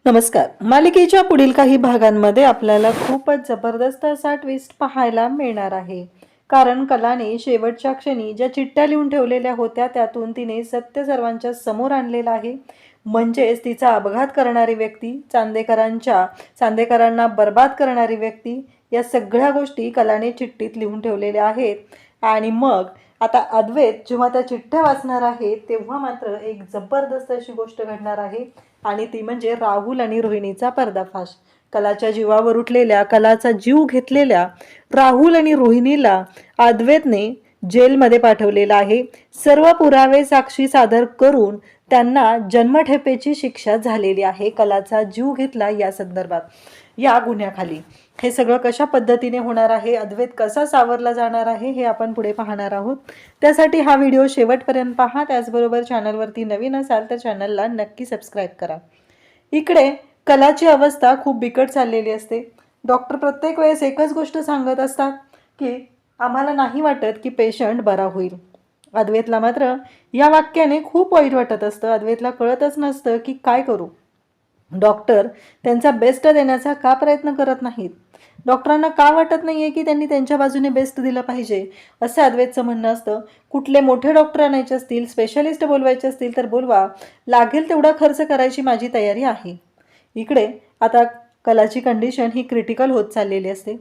नमस्कार. मालिकेच्या पुढील काही भागांमध्ये आपल्याला खूपच जबरदस्त असा ट्विस्ट पाहायला मिळणार आहे. कारण कलाने शेवटच्या क्षणी ज्या चिठ्ठ्या लिहून ठेवलेल्या होत्या त्यातून तिने सत्य सर्वांच्या समोर आणलेलं आहे. म्हणजेच तिचा अपघात करणारी व्यक्ती, चांदेकरांना बर्बाद करणारी व्यक्ती, या सगळ्या गोष्टी कलाने चिठ्ठीत लिहून ठेवलेल्या आहेत. आणि मग आता अद्वैत जेव्हा त्या चिठ्ठ्या वाचणार आहे तेव्हा मात्र एक जबरदस्त अशी गोष्ट घडणार आहे. आणि ती म्हणजे राहुल आणि रोहिणीचा पर्दाफाश. कलाच्या जीवावर उठलेल्या, कलाचा जीव घेतलेल्या राहुल आणि रोहिणीला अद्वैतने जेलमध्ये पाठवलेला आहे. सर्व पुरावे साक्षी सादर करून त्यांना जन्मठेपेची शिक्षा झालेली आहे. कलाचा जीव घेतला या संदर्भात, या गुन्ह्याखाली. हे सगळं कशा पद्धतीने होणार आहे, अद्वैत कसा सावरला जाणार आहे, हे आपण पुढे पाहणार आहोत. त्यासाठी हा व्हिडिओ शेवटपर्यंत पहा. त्याचबरोबर चॅनलवरती नवीन असाल तर चॅनलला नक्की सबस्क्राईब करा. इकडे कलाची अवस्था खूप बिकट चाललेली असते. डॉक्टर प्रत्येक वेळेस एकच गोष्ट सांगत असतात की आम्हाला नाही वाटत की पेशंट बरा होईल. अद्वैतला मात्र या वाक्याने खूप वाईट वाटत असतं. अद्वैतला कळतच नसतं की काय करू. डॉक्टर त्यांचा बेस्ट देण्याचा का प्रयत्न करत नाहीत. डॉक्टरांना का वाटत नाहीये की त्यांनी त्यांच्या बाजूने बेस्ट दिलं पाहिजे, असं अद्वैतचं म्हणणं असतं. कुठले मोठे डॉक्टर आणायचे असतील, स्पेशलिस्ट बोलवायचे असतील तर बोलवा, लागेल तेवढा खर्च करायची माझी तयारी आहे. इकडे आता कलाची कंडिशन ही क्रिटिकल होत चाललेली असते.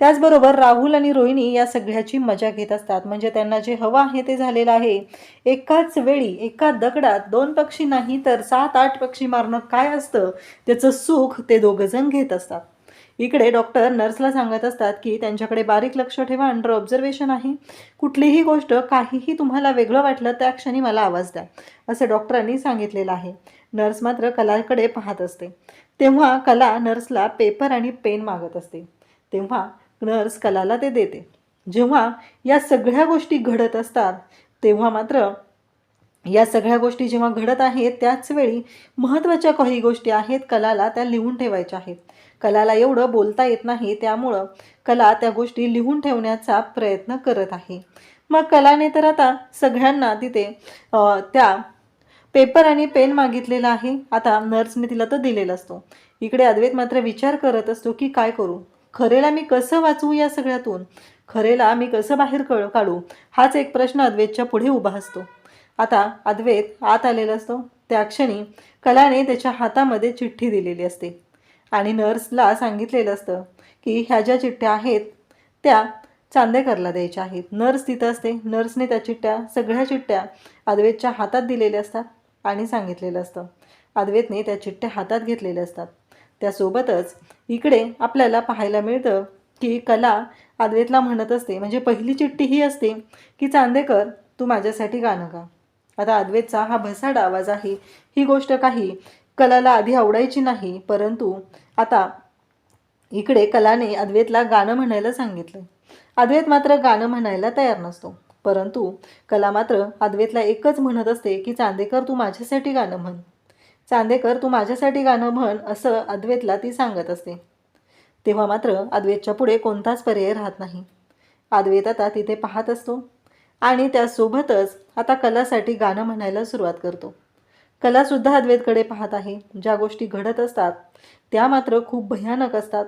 त्याचबरोबर राहुल आणि रोहिणी या सगळ्याची मजा घेत असतात. म्हणजे त्यांना जे हवं आहे ते झालेलं आहे. एकाच वेळी एका दगडात 2 पक्षी नाही तर 7-8 पक्षी मारणं काय असतं त्याचं सुख ते दोघंजण घेत असतात. इकडे डॉक्टर नर्सला सांगत असतात की त्यांच्याकडे बारीक लक्ष ठेवा, अंडर ऑब्झर्वेशन आहे. कुठलीही गोष्ट काहीही तुम्हाला वेगळं वाटलं त्या क्षणी मला आवाज द्या, असं डॉक्टरांनी सांगितलेलं आहे. नर्स मात्र कलाकडे पाहत असते. तेव्हा कला नर्सला पेपर आणि पेन मागत असते. तेव्हा नर्स कलाला ते देते. जेव्हा या सगळ्या गोष्टी घडत असतात तेव्हा मात्र या सगळ्या गोष्टी जेव्हा घडत आहेत त्याच वेळी महत्त्वाच्या काही गोष्टी आहेत, कलाला त्या लिहून ठेवायच्या आहेत. कलाला एवढं बोलता येत नाही, त्यामुळं कला त्या गोष्टी लिहून ठेवण्याचा प्रयत्न करत आहे. मग कलाने तर आता सगळ्यांना तिथे त्या पेपर आणि पेन मागितलेला आहे. आता नर्सने तिला तर दिलेला असतो. इकडे अद्वैत मात्र विचार करत असतो की काय करू, खरेला मी कसं वाचवू, या सगळ्यातून खरेला मी कसं बाहेर काढू, हाच एक प्रश्न अद्वैतच्या पुढे उभा असतो. आता अद्वैत आत आलेला असतो. त्या क्षणी कलाने त्याच्या हातामध्ये चिठ्ठी दिलेली असते आणि नर्सला सांगितलेलं असतं की ह्या ज्या चिठ्ठ्या आहेत त्या चांदेकरला द्यायच्या आहेत. नर्स तिथं असते. नर्सने त्या चिठ्ठ्या, सगळ्या चिठ्ठ्या अद्वैतच्या हातात दिलेल्या असतात आणि सांगितलेलं असतं. अद्वैतने त्या चिठ्ठ्या हातात घेतलेल्या असतात. त्यासोबतच इकडे आपल्याला पाहायला मिळतं की कला अद्वैतला म्हणत असते, म्हणजे पहिली चिठ्ठी ही असते की चांदेकर तू माझ्यासाठी गाणं गा. आता अद्वैतचा हा भसाडा आवाज आहे. ही गोष्ट काही कलाला आधी आवडायची नाही, परंतु आता इकडे कलाने अद्वैतला गाणं म्हणायला सांगितलं. अद्वैत मात्र गाणं म्हणायला तयार नसतो. परंतु कला मात्र अद्वैतला एकच म्हणत असते की चांदेकर तू माझ्यासाठी गाणं म्हण, चांदेकर तू माझ्यासाठी गाणं म्हण, असं अद्वैतला ती सांगत असते. तेव्हा मात्र अद्वैतच्या पुढे कोणताच पर्याय राहत नाही. अद्वैत आता तिथे पाहत असतो आणि त्यासोबतच आता कलासाठी गाणं म्हणायला सुरुवात करतो. कलासुद्धा अद्वैतकडे पाहत आहे. ज्या गोष्टी घडत असतात त्या मात्र खूप भयानक असतात.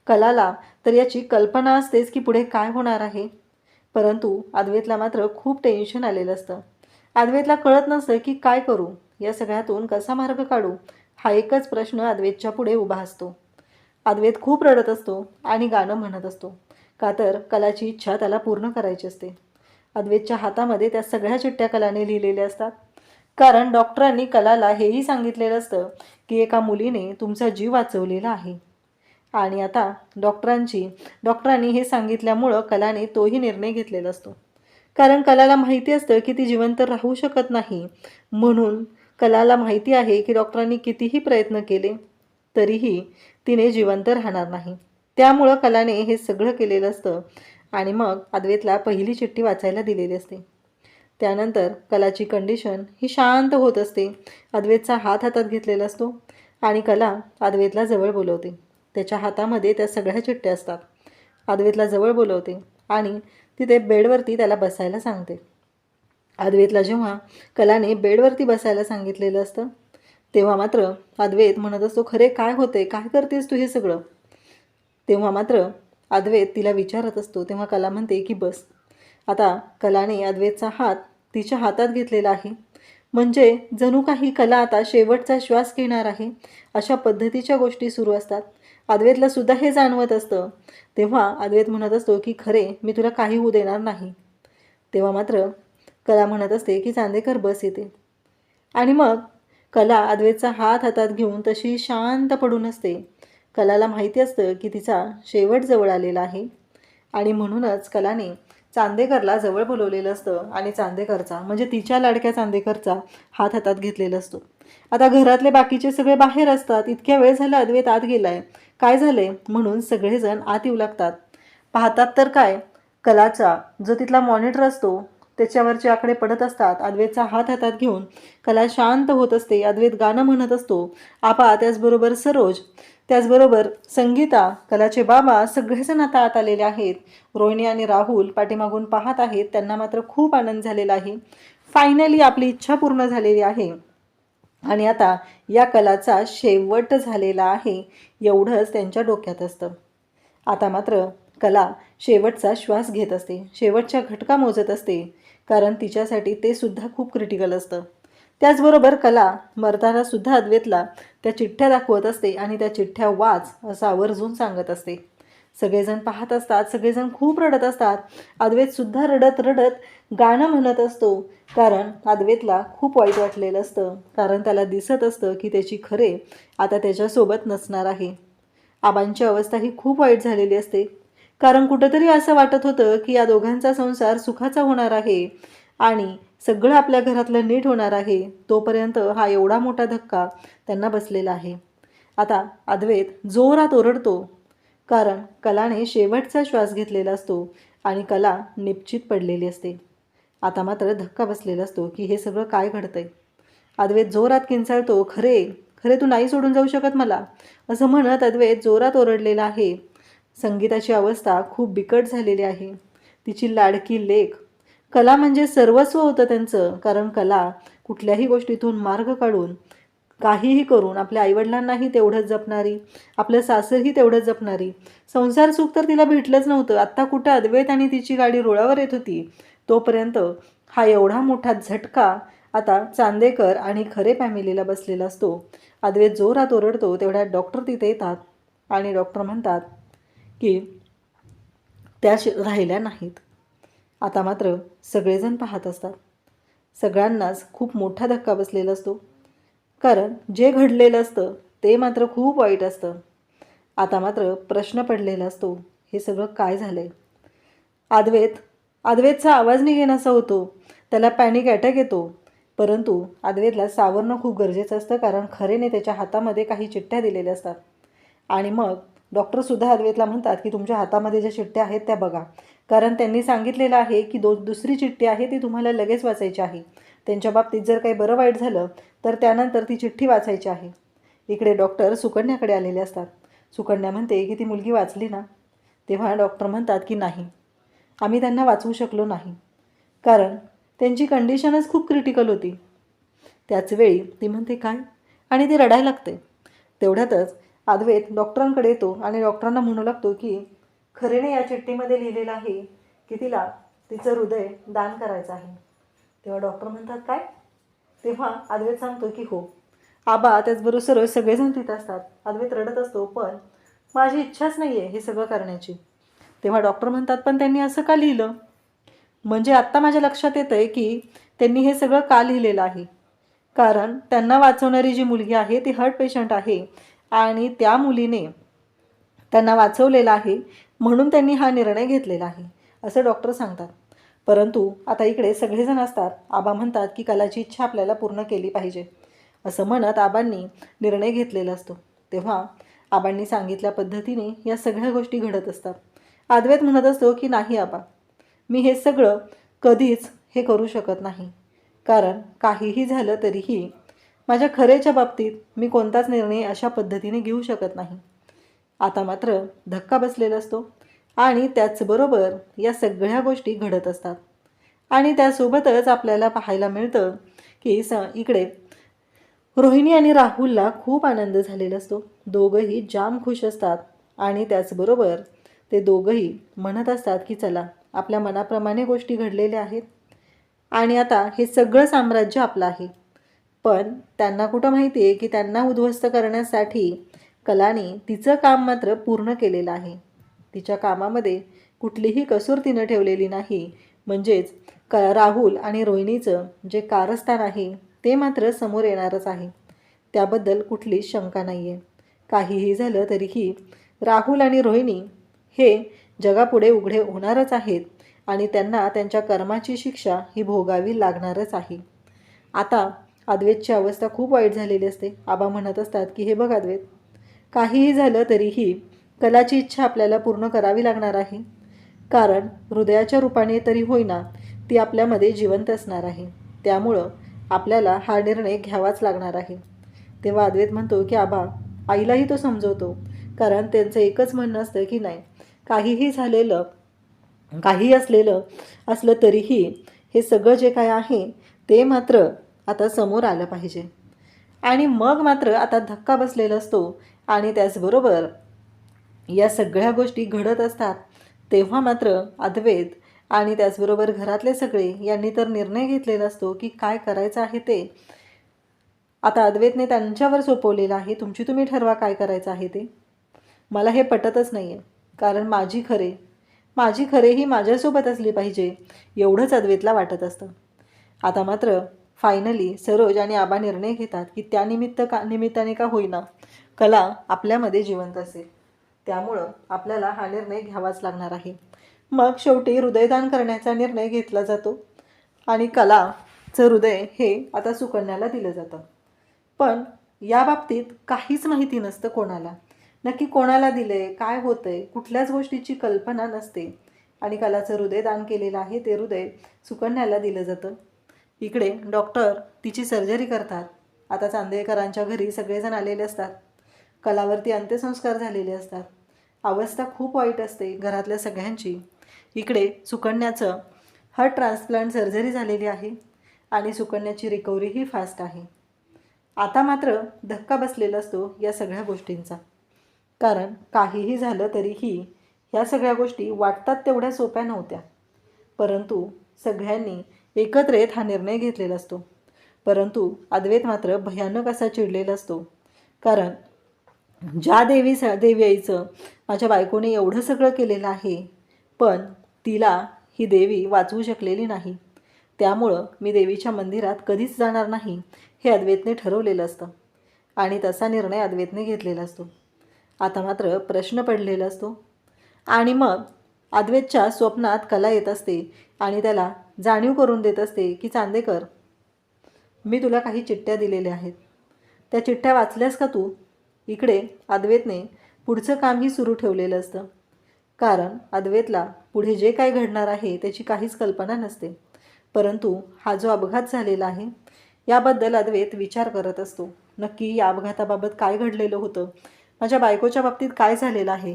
कलाला तर याची कल्पना असतेच की पुढे काय होणार आहे, परंतु अद्वैतला मात्र खूप टेन्शन आलेलं असतं. अद्वैतला कळत नसतं की काय करू, या सगळ्यातून कसा मार्ग काढू, हा एकच प्रश्न अद्वैतच्या पुढे उभा असतो. अद्वैत खूप रडत असतो आणि गाणं म्हणत असतो, का तर कलाची इच्छा त्याला पूर्ण करायची असते. अद्वैतच्या हातामध्ये त्या सगळ्या चिठ्ठ्या कलाने लिहिलेल्या असतात. कारण डॉक्टरांनी कलाला हेही सांगितलेलं असतं की एका मुलीने तुमचा जीव वाचवलेला आहे. आणि आता डॉक्टरांनी हे सांगितल्यामुळं कलाने तोही निर्णय घेतलेला असतो. कारण कलाला माहिती असतं की ती जिवंत राहू शकत नाही. म्हणून कलाला माहिती आहे की डॉक्टरांनी कितीही प्रयत्न केले तरीही तिने जिवंत राहणार नाही. त्यामुळं कलाने हे सगळं केलेलं असतं आणि मग अद्वैतला पहिली चिठ्ठी वाचायला दिलेली असते. त्यानंतर कलाची कंडिशन ही शांत होत असते. अद्वैतचा हात हातात घेतलेला असतो आणि कला अद्वैतला जवळ बोलवते. त्याच्या हातामध्ये त्या सगळ्या चिठ्ठ्या असतात. अद्वैतला जवळ बोलवते आणि तिथे बेडवरती त्याला बसायला सांगते. अद्वैतला जेव्हा कलाने बेडवरती बसायला सांगितलेलं असतं तेव्हा मात्र अद्वैत म्हणत असतो, खरे काय होते, काय करतेस तू हे सगळं? तेव्हा मात्र अद्वैत तिला विचारत असतो. तेव्हा कला म्हणते की बस. आता कलाने अद्वैतचा हात तिच्या हातात घेतलेला आहे. म्हणजे जणू काही कला आता शेवटचा श्वास घेणार आहे अशा पद्धतीच्या गोष्टी सुरू असतात. अद्वैतला सुद्धा हे जाणवत असतं. तेव्हा अद्वैत म्हणत असतो की खरे मी तुला काही होऊ देणार नाही. तेव्हा मात्र कला म्हणत असते की चांदेकर बस येते. आणि मग कला अद्वैतचा हात हातात घेऊन तशी शांत पडून असते. कलाला माहिती असतं की तिचा शेवट जवळ आलेला आहे आणि म्हणूनच कलाने चांदेकरला जवळ बोलवलेलं असतं आणि चांदेकरचा म्हणजे तिच्या लाडक्या चांदेकरचा हात हातात घेतलेला असतो. आता घरातले बाकीचे सगळे बाहेर असतात. इतक्या वेळ झाला अद्वैत आत गेलाय, काय झालंय म्हणून सगळेजण आत येऊ लागतात. पाहतात तर काय, कलाचा जो तिथला मॉनिटर असतो त्याच्यावरचे आकडे पडत असतात. अद्वैतचा हात हातात घेऊन कला शांत होत असते. अद्वैत गाणं म्हणत असतो. आपा, त्याचबरोबर सरोज, त्याचबरोबर संगीता, कलाचे बाबा सगळेजण आता आत आलेले आहेत. रोहिणी आणि राहुल पाठीमागून पाहत आहेत. त्यांना मात्र खूप आनंद झालेला आहे. फायनली आपली इच्छा पूर्ण झालेली आहे आणि आता या कलाचा शेवट झालेला आहे एवढंच त्यांच्या डोक्यात असतं. आता मात्र कला शेवटचा श्वास घेत असते, शेवटच्या घटका मोजत असते, कारण तिच्यासाठी ते सुद्धा खूप क्रिटिकल असतं. त्याचबरोबर कला मरताना सुद्धा अद्वैतला त्या चिठ्ठ्या दाखवत असते आणि त्या चिठ्ठ्या वाच असं आवर्जून सांगत असते. सगळेजण पाहत असतात, सगळेजण खूप रडत असतात. अद्वैतसुद्धा रडत रडत गाणं म्हणत असतो, कारण अद्वैतला खूप वाईट वाटलेलं असतं, कारण त्याला दिसत असतं की त्याची खरे आता त्याच्यासोबत नसणार आहे. आबांची अवस्था ही खूप वाईट झालेली असते, कारण कुठंतरी असं वाटत होतं की या दोघांचा संसार सुखाचा होणार आहे आणि सगळं आपल्या घरातलं नीट होणार आहे. तोपर्यंत हा एवढा मोठा धक्का त्यांना बसलेला आहे. आता अद्वैत जोरात ओरडतो, कारण कलाने शेवटचा श्वास घेतलेला असतो आणि कला निश्चित पडलेली असते. आता मात्र धक्का बसलेला असतो की हे सगळं काय घडतंय. अद्वैत जोरात किंचाळतो, खरे खरे तू नाही सोडून जाऊ शकत मला, असं म्हणत अद्वैत जोरात ओरडलेला आहे. संगीताची अवस्था खूप बिकट झालेली आहे. तिची लाडकी लेक कला म्हणजे सर्वस्व होतं त्यांचं, कारण कला कुठल्याही गोष्टीतून मार्ग काढून काहीही करून आपल्या आईवडिलांनाही तेवढंच जपणारी, आपलं सासरही तेवढंच जपणारी. संसार सुख तर तिला भेटलंच नव्हतं. आत्ता कुठं अद्वैत आणि तिची गाडी रुळावर येत होती. तोपर्यंत हा एवढा मोठा झटका आता चांदेकर आणि खरे फॅमिलीला बसलेला असतो. अद्वैत जोरात ओरडतो. तेवढ्यात डॉक्टर तिथे येतात आणि डॉक्टर म्हणतात की त्या राहिल्या नाहीत. आता मात्र सगळेजण पाहत असतात. सगळ्यांनाच खूप मोठा धक्का बसलेला असतो, कारण जे घडलेलं असतं ते मात्र खूप वाईट असतं. आता मात्र प्रश्न पडलेला असतो, हे सगळं काय झालंय? अद्वैतचा आवाज निघेनासा होतो. त्याला पॅनिक अटॅक येतो. परंतु अद्वैतला सावरणं खूप गरजेचं असतं, कारण खरेने त्याच्या हातामध्ये काही चिठ्ठ्या दिलेल्या असतात. आणि मग डॉक्टरसुद्धा अद्वैतला म्हणतात की तुमच्या हातामध्ये ज्या चिठ्ठ्या आहेत त्या बघा, कारण त्यांनी सांगितलेलं आहे की दुसरी चिठ्ठी आहे ती तुम्हाला लगेच वाचायची आहे. त्यांच्या बाबतीत जर काही बरं वाईट झालं तर त्यानंतर ती चिठ्ठी वाचायची आहे. इकडे डॉक्टर सुकन्याकडे आलेले असतात. सुकन्या म्हणते की ती मुलगी वाचली ना? तेव्हा डॉक्टर म्हणतात की नाही, आम्ही त्यांना वाचवू शकलो नाही, कारण त्यांची कंडिशनच खूप क्रिटिकल होती. त्याचवेळी ती म्हणते काय, आणि ती रडायला लागते. तेवढ्यातच अद्वैत डॉक्टरांकडे येतो आणि डॉक्टरांना म्हणू लागतो की खरेने या चिठ्ठीमध्ये लिहिलेलं आहे की तिला तिचं हृदय दान करायचं आहे. तेव्हा डॉक्टर म्हणतात काय? तेव्हा अद्वैत सांगतो की हो. आबा त्याचबरोबर सर्व सगळेजण तिथं असतात. अद्वैत रडत असतो, पण माझी इच्छाच नाही आहे हे सगळं करण्याची. तेव्हा डॉक्टर म्हणतात पण त्यांनी असं का लिहिलं? म्हणजे आत्ता माझ्या लक्षात येतं आहे की त्यांनी हे सगळं का लिहिलेलं आहे, कारण त्यांना वाचवणारी जी मुलगी आहे ती हार्ट पेशंट आहे आणि त्या मुलीने त्यांना वाचवलेलं आहे, म्हणून त्यांनी हा निर्णय घेतलेला आहे असं डॉक्टर सांगतात. परंतु आता इकडे सगळेजण असतात. आबा म्हणतात की कलाची इच्छा आपल्याला पूर्ण केली पाहिजे असं म्हणत आबांनी निर्णय घेतलेला असतो. तेव्हा आबांनी सांगितल्या पद्धतीने या सगळ्या गोष्टी घडत असतात. अद्वैत म्हणत असतो की नाही आबा, मी हे सगळं कधीच हे करू शकत नाही, कारण काहीही झालं तरीही माझ्या खरेच्या बाबतीत मी कोणताच निर्णय अशा पद्धतीने घेऊ शकत नाही. आता मात्र धक्का बसलेला असतो आणि त्याचबरोबर या सगळ्या गोष्टी घडत असतात आणि त्यासोबतच आपल्याला पाहायला मिळतं की इकडे रोहिणी आणि राहुलला खूप आनंद झालेला असतो. दोघंही जाम खुश असतात आणि त्याचबरोबर ते दोघंही म्हणत असतात की चला, आपल्या मनाप्रमाणे गोष्टी घडलेल्या आहेत आणि आता हे सगळं साम्राज्य आपलं आहे. पण त्यांना कुठं माहिती आहे की त्यांना उद्ध्वस्त करण्यासाठी कलाने तिचं काम मात्र पूर्ण केलेलं आहे. तिच्या कामामध्ये कुठलीही कसूर तिनं ठेवलेली नाही. म्हणजेच राहुल आणि रोहिणीचं जे कारस्थान आहे ते मात्र समोर येणारच आहे. त्याबद्दल कुठलीच शंका नाही आहे. काहीही झालं तरीही राहुल आणि रोहिणी हे जगापुढे उघडे होणारच आहेत आणि त्यांना त्यांच्या कर्माची शिक्षा ही भोगावी लागणारच आहे. आता अद्वैतची अवस्था खूप वाईट झालेली असते. आबा म्हणत असतात की हे बघ अद्वैत, काहीही झालं तरीही कलाची इच्छा आपल्याला पूर्ण करावी लागणार आहे. कारण हृदयाच्या रूपाने तरी होईना ती आपल्यामध्ये जिवंत असणार आहे. त्यामुळं आपल्याला हा निर्णय घ्यावाच लागणार आहे. तेव्हा अद्वैत म्हणतो की आबा, आईलाही तो समजवतो. कारण त्यांचं एकच म्हणणं असतं की नाही, काहीही झालेलं, काही असलं तरीही हे सगळं जे काय आहे ते मात्र आता समोर आलं पाहिजे. आणि मग मात्र आता धक्का बसलेला असतो आणि त्याचबरोबर या सगळ्या गोष्टी घडत असतात. तेव्हा मात्र अद्वैत आणि त्याचबरोबर घरातले सगळे यांनी तर निर्णय घेतलेला असतो की काय करायचं आहे ते. आता अद्वैतने त्यांच्यावर सोपवलेलं आहे, तुमची तुम्ही ठरवा काय करायचं आहे ते. मला हे पटतच नाही आहे. कारण माझी खरे ही माझ्यासोबत असली पाहिजे एवढंच अद्वैतला वाटत असतं. आता मात्र फायनली सरोज आणि आबा निर्णय घेतात की त्या निमित्ताने का होईना कला आपल्यामध्ये जिवंत असेल. त्यामुळं आपल्याला हा निर्णय घ्यावाच लागणार आहे. मग शेवटी हृदयदान करण्याचा निर्णय घेतला जातो आणि कलाचं हृदय हे आता सुकन्याला दिलं जातं. पण या बाबतीत काहीच माहिती नसतं कोणाला. नक्की कोणाला दिले, काय होतंय, कुठल्याच गोष्टीची कल्पना नसते आणि कलाचं हृदय दान केलेलं आहे ते हृदय सुकन्याला दिलं जातं. इकडे डॉक्टर तिची सर्जरी करतात. आता चांदेकरांच्या घरी सगळेजण आलेले असतात. कलावरती अंत्यसंस्कार झालेले असतात. अवस्था खूप वाईट असते घरातल्या सगळ्यांची. इकडे सुकन्याचं हार्ट ट्रान्सप्लांट सर्जरी झालेली आहे आणि सुकन्याची रिकव्हरीही फास्ट आहे. आता मात्र धक्का बसलेला असतो या सगळ्या गोष्टींचा. कारण काहीही झालं तरीही ह्या सगळ्या गोष्टी वाटतात तेवढ्या सोप्या नव्हत्या. परंतु सगळ्यांनी एकत्र येत हा निर्णय घेतलेला असतो. परंतु अद्वैत मात्र भयानक असा चिडलेला असतो. कारण ज्या देवी आईचं माझ्या बायकोने एवढं सगळं केलेलं आहे, पण तिला ही देवी वाचवू शकलेली नाही. त्यामुळं मी देवीच्या मंदिरात कधीच जाणार नाही हे अद्वैतने ठरवलेलं असतं आणि तसा निर्णय अद्वैतने घेतलेला असतो. आता मात्र प्रश्न पडलेला असतो आणि मग अद्वैतच्या स्वप्नात कला येत असते आणि त्याला जाणीव करून देत असते की चांदेकर, मी तुला काही चिठ्ठ्या दिलेल्या आहेत, त्या चिठ्ठ्या वाचल्यास का तू. इकडे अद्वैतने पुढचं कामही सुरू ठेवलेलं असतं. कारण अद्वैतला पुढे जे काय घडणार आहे त्याची काहीच कल्पना नसते. परंतु हा जो अपघात झालेला आहे याबद्दल अद्वैत विचार करत असतो. नक्की या अपघाताबाबत काय घडलेलं होतं, माझ्या बायकोच्या बाबतीत काय झालेलं आहे,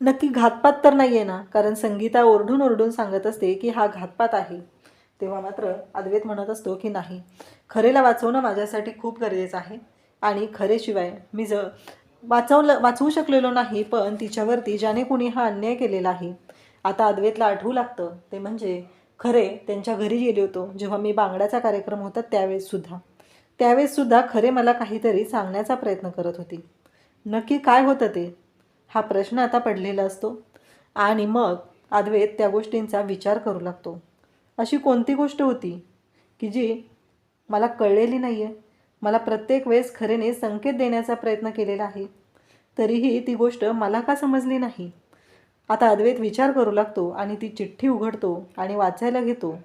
नक्की घातपात तर नाही आहे ना. कारण संगीता ओरडून ओरडून सांगत असते की हा घातपात आहे. तेव्हा मात्र अद्वैत म्हणत असतो की नाही, खरेला वाचवणं माझ्यासाठी खूप गरजेचं आहे आणि खरेशिवाय मी वाचवू शकलेलो नाही. पण तिच्यावरती ज्याने कुणी हा अन्याय केलेला आहे. आता अद्वैतला आठवू लागतं ते म्हणजे खरे त्यांच्या घरी गेले होतो जेव्हा मी बांगड्याचा कार्यक्रम होता त्यावेळेससुद्धा खरे मला काहीतरी सांगण्याचा प्रयत्न करत होती. नक्की काय होतं ते, हा प्रश्न आता पडलेला असतो. आणि मग अद्वैत त्या गोष्टींचा विचार करू लागतो. अशी कोणती गोष्ट होती की जी मला कळलेली नाही आहे. मला प्रत्येक वेळेस खरेने संकेत देण्याचा प्रयत्न केलेला आहे, तरीही ती गोष्ट मला का समजली नाही. आता अद्वैत विचार करू लागतो आणि ती चिठ्ठी उघडतो आणि वाचायला घेतो.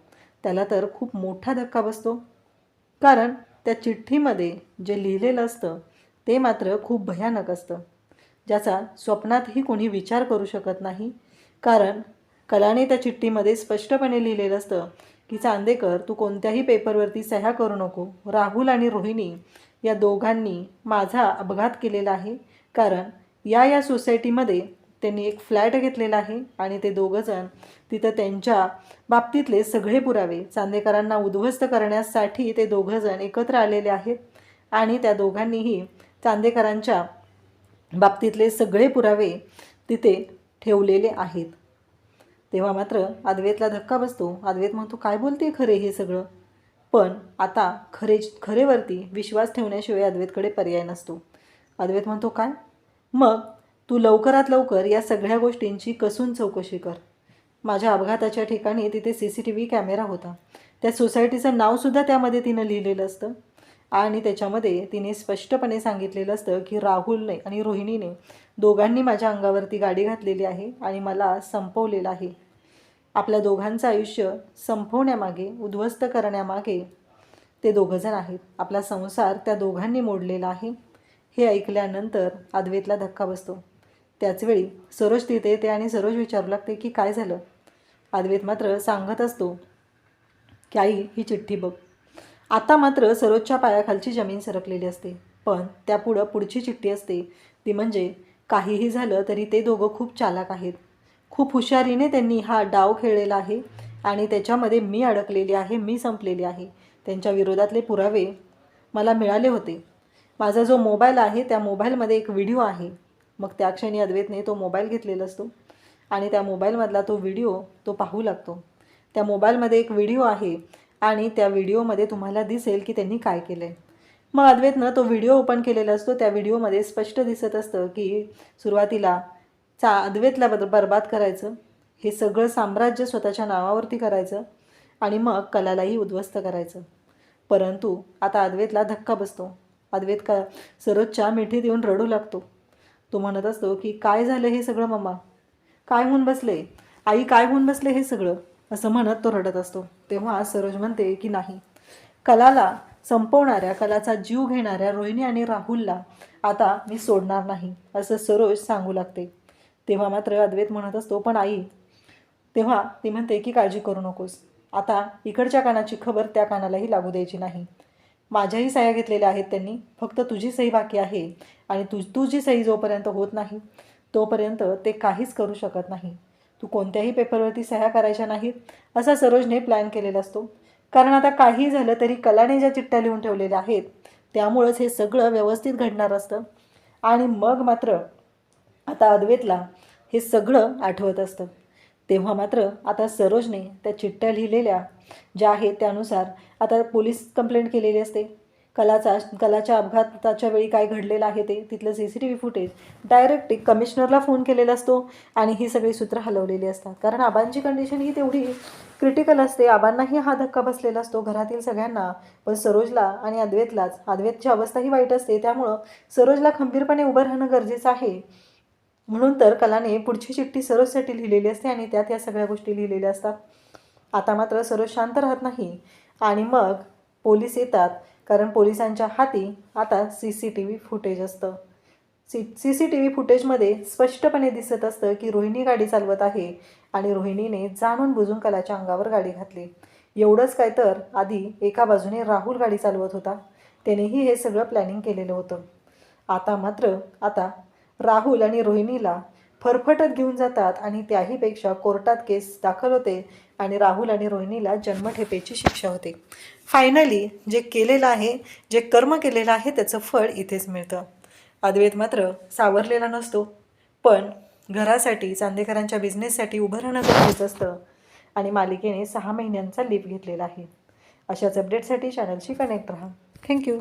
त्याला तर खूप मोठा धक्का बसतो. कारण त्या चिठ्ठीमध्ये जे लिहिलेलं असतं ते मात्र खूप भयानक असतं, ज्याचा स्वप्नातही कोणी विचार करू शकत नाही. कारण कलाने त्या चिठ्ठीमध्ये स्पष्टपणे लिहिलेलं असतं की चांदेकर, तू कोणत्याही पेपरवरती सह्या करू नको. राहुल आणि रोहिणी या दोघांनी माझा अपघात केलेला आहे. कारण या सोसायटीमध्ये त्यांनी एक फ्लॅट घेतलेला आहे आणि ते दोघंजण तिथं त्यांच्या बाबतीतले सगळे पुरावे चांदेकरांना उद्ध्वस्त करण्यासाठी ते दोघंजण एकत्र आलेले आहेत आणि त्या दोघांनीही चांदेकरांच्या बाबतीतले सगळे पुरावे तिथे ठेवलेले आहेत. तेव्हा मात्र अद्वैतला धक्का बसतो. अद्वैत म्हणतो, काय बोलते खरे हे सगळं? पण आता खरेवरती विश्वास ठेवण्याशिवाय अद्वैतकडे पर्याय नसतो. अद्वैत म्हणतो, काय? मग तू लवकरात लवकर या सगळ्या गोष्टींची कसून चौकशी कर. माझ्या अपघाताच्या ठिकाणी तिथे CCTV कॅमेरा होता. त्या सोसायटीचं नावसुद्धा त्यामध्ये तिनं लिहिलेलं असतं आणि त्याच्यामध्ये तिने स्पष्टपणे सांगितलेलं असतं की राहुलने आणि रोहिणीने दोघांनी माझ्या अंगावरती गाडी घातलेली आहे आणि मला संपवलेलं आहे. आपल्या दोघांचं आयुष्य संपवण्यामागे, उद्ध्वस्त करण्यामागे ते दोघंजण आहेत. आपला संसार त्या दोघांनी मोडलेला आहे. हे ऐकल्यानंतर अद्वैतला धक्का बसतो. त्याचवेळी सरोज तिथे येते आणि सरोज विचारू लागते की काय झालं? अद्वैत मात्र सांगत असतो की आई, ही चिठ्ठी बघ. आता मात्र सरोजच्या पायाखालची जमीन सरकलेली असते. पण पुढची चिठ्ठी असते ती म्हणजे काहीही झालं तरी ते दोघं खूप चालाक आहेत. खूप हुशारीने त्यांनी हा डाव खेळलेला आहे आणि त्याच्यामध्ये मी अडकलेली आहे, मी संपलेली आहे. त्यांच्या विरोधातले पुरावे मला मिळाले होते. माझा जो मोबाईल आहे त्या मोबाईलमध्ये एक व्हिडिओ आहे. मग त्या क्षणी अद्वैतने तो मोबाईल घेतलेला असतो आणि त्या मोबाईलमधला तो व्हिडिओ तो पाहू लागतो. त्या मोबाईलमध्ये एक व्हिडिओ आहे आणि त्या व्हिडिओमध्ये तुम्हाला दिसेल की त्यांनी काय केलं आहे. मग अद्वैतनं तो व्हिडिओ ओपन केलेला असतो. त्या व्हिडिओमध्ये स्पष्ट दिसत असतं की सुरुवातीला अद्वैतला बरबाद करायचं, हे सगळं साम्राज्य स्वतःच्या नावावरती करायचं आणि मग कलालाही उद्ध्वस्त करायचं. परंतु आता अद्वैतला धक्का बसतो. अद्वैत सरोजच्या मिठीत येऊन रडू लागतो. तो म्हणत असतो की काय झालं हे सगळं मम्मा? काय होऊन बसले? आई, काय होऊन बसले हे सगळं? असं म्हणत तो रडत असतो. तेव्हा सरोज म्हणते की नाही, कलाला संपवणाऱ्या, कलाचा जीव घेणाऱ्या रोहिणी आणि राहुलला आता मी सोडणार नाही, असं सरोज सांगू लागते. तेव्हा मात्र अद्वैत म्हणत असतो, पण आई. तेव्हा ती म्हणते की काळजी करू नकोस. आता इकडच्या कानाची खबर त्या कानालाही लागू द्यायची नाही. माझ्याही सह्या घेतलेल्या आहेत त्यांनी, फक्त तुझी सही बाकी आहे आणि तुझी सही जोपर्यंत होत नाही तोपर्यंत ते काहीच करू शकत नाही. तू कोणत्याही पेपरवरती सह्या करायच्या नाहीत असा सरोजने प्लॅन केलेला असतो. कारण आता काही झालं तरी कलाने ज्या चिठ्ठ्या लिहून ठेवलेल्या आहेत त्यामुळंच हे सगळं व्यवस्थित घडणार असतं. आणि मग मात्र आता अद्वैतला हे सगळं आठवत असतं. तेव्हा मात्र आता सरोजने त्या चिठ्ठ्या लिहिलेल्या ज्या आहेत त्यानुसार आता पोलीस कंप्लेंट केलेली असते. कलाच्या अपघाताच्या वेळी काय घडलेलं आहे ते तिथलं CCTV फुटेज डायरेक्ट कमिशनरला फोन केलेला असतो आणि ही सगळी सूत्र हलवलेली असतात. कारण आबांची कंडिशन ही तेवढी क्रिटिकल असते. आबांनाही हा धक्का बसलेला असतो, घरातील सगळ्यांना. पण सरोजला आणि अद्वैतची अवस्थाही वाईट असते. त्यामुळं सरोजला खंबीरपणे उभं राहणं गरजेचं आहे. म्हणून तर कलाने पुढची चिठ्ठी सरोजसाठी लिहिलेली असते आणि त्यात या सगळ्या गोष्टी लिहिलेल्या असतात. आता मात्र सरोज शांत राहत नाही आणि मग पोलीस येतात. कारण पोलिसांच्या हाती आता CCTV फुटेज असतं. CCTV फुटेजमध्ये स्पष्टपणे दिसत असतं की रोहिणी गाडी चालवत आहे आणि रोहिणीने जाणून बुजून कलाच्या अंगावर गाडी घातली. एवढंच काय तर आधी एका बाजूने राहुल गाडी चालवत होता, त्यानेही हे सगळं प्लॅनिंग केलेलं होतं. आता राहुल आणि रोहिणीला फरफटत घेऊन जातात आणि त्याहीपेक्षा कोर्टात केस दाखल होते आणि राहुल आणि रोहिणीला जन्मठेपेची शिक्षा होते. फायनली जे केलेलं आहे, जे कर्म केलेलं आहे त्याचं फळ इथेच मिळतं. अद्वैत मात्र सावरलेला नसतो, पण घरासाठी, चांदेकरांच्या बिझनेससाठी उभं राहणं गरजेचं असतं आणि मालिकेने 6 महिन्यांचा लीव घेतलेला आहे. अशाच अपडेटसाठी चॅनलशी कनेक्ट राहा. थँक्यू.